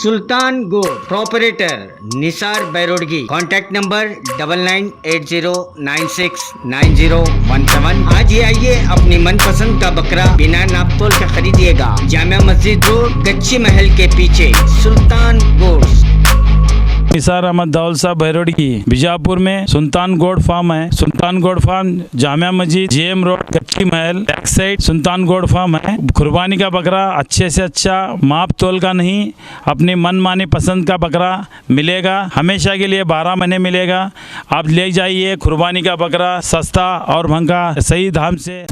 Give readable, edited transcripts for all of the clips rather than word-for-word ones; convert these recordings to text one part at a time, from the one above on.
सुल्तान Goud proprietor Nisar Bairodgi. Contact number 9980969017। आज ही आइए अपनी मनपसंद का बकरा बिना नापतोल के खरीदिएगा। जामिया मस्जिद रोड, कच्ची महल के पीछे सुल्तान गोड। निसार अहमद दाऊल साहब बैरोड की बीजापुर में सुल्तान गोड फार्म है। सुल्तान गोड farm Jamia Masjid, JM road, कच्ची महल, बैक साइड सुल्तान गोड फार्म है। कुर्बानी का बकरा अच्छे से अच्छा, माप तोल का नहीं, अपनी मनमानी पसंद का बकरा मिलेगा। हमेशा के लिए 12 महीने मिलेगा। आप ले जाइए कुर्बानी का बकरा सस्ता और महंगा सही दाम से।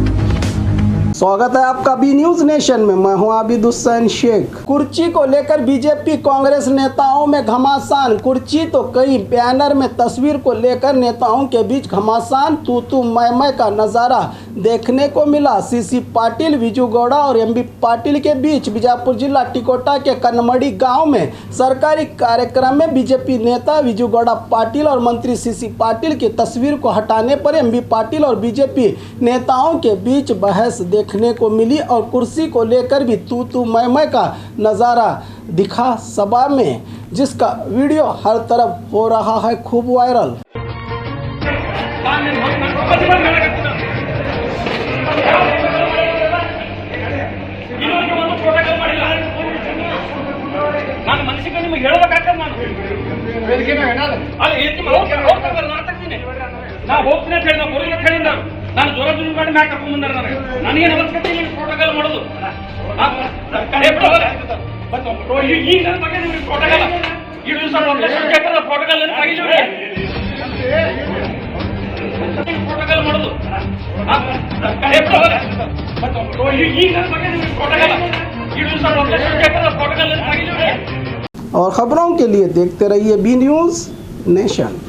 स्वागत है आपका बी न्यूज नेशन में। मैं हूं आबिद हुसैन शेख। कुर्सी को लेकर बीजेपी कांग्रेस नेताओं में घमासान। कुर्सी तो कई बैनर में तस्वीर को लेकर नेताओं के बीच घमासान, तू मैं का नजारा देखने को मिला। सीसी पाटिल, विजू गौड़ा और एमबी पाटिल के बीच बीजापुर जिला टिकोटा के कनमड़ी गांव में सरकारी कार्यक्रम में बीजेपी नेता विजू गौड़ा पाटिल और मंत्री सीसी पाटिल की तस्वीर को हटाने पर एमबी पाटिल और बीजेपी नेताओं के बीच बहस देखने को मिली और कुर्सी को लेकर भी तू मैं का नज़ारा दिखा सभा में, जिसका वीडियो हर तरफ हो रहा है खूब वायरल। ನಾನು ಜ್ವರ ಮಾಡಿ ಮ್ಯಾಕ್ ಕರ್ಕೊಂಡ್ ಬಂದಾರ ನನಗೆ ಅವಶ್ಯಕತೆ ಇಲ್ಲ ಪ್ರೋಟೋಕಾಲ್ ಮಾಡೋದು ಈಗ ನನ್ನ ಬಗ್ಗೆ ನಿಮಗೆ ಪ್ರೋಟೋಕಾಲ್ ಈ ದಿವಸ ಪ್ರೋಟೋಕಾಲ್ ಪ್ರೋಟೋಕಾಲ್ ಮಾಡೋದು ಈಗ ನನ್ನ ಬಗ್ಗೆ ನಿಮಗೆ ಪ್ರೋಟೋಕಾಲ್ ಈ ದಿವಸ ಪ್ರೋಟೋಕಾಲ್ और खबरों के लिए देखते रहिए बी न्यूज नेशन।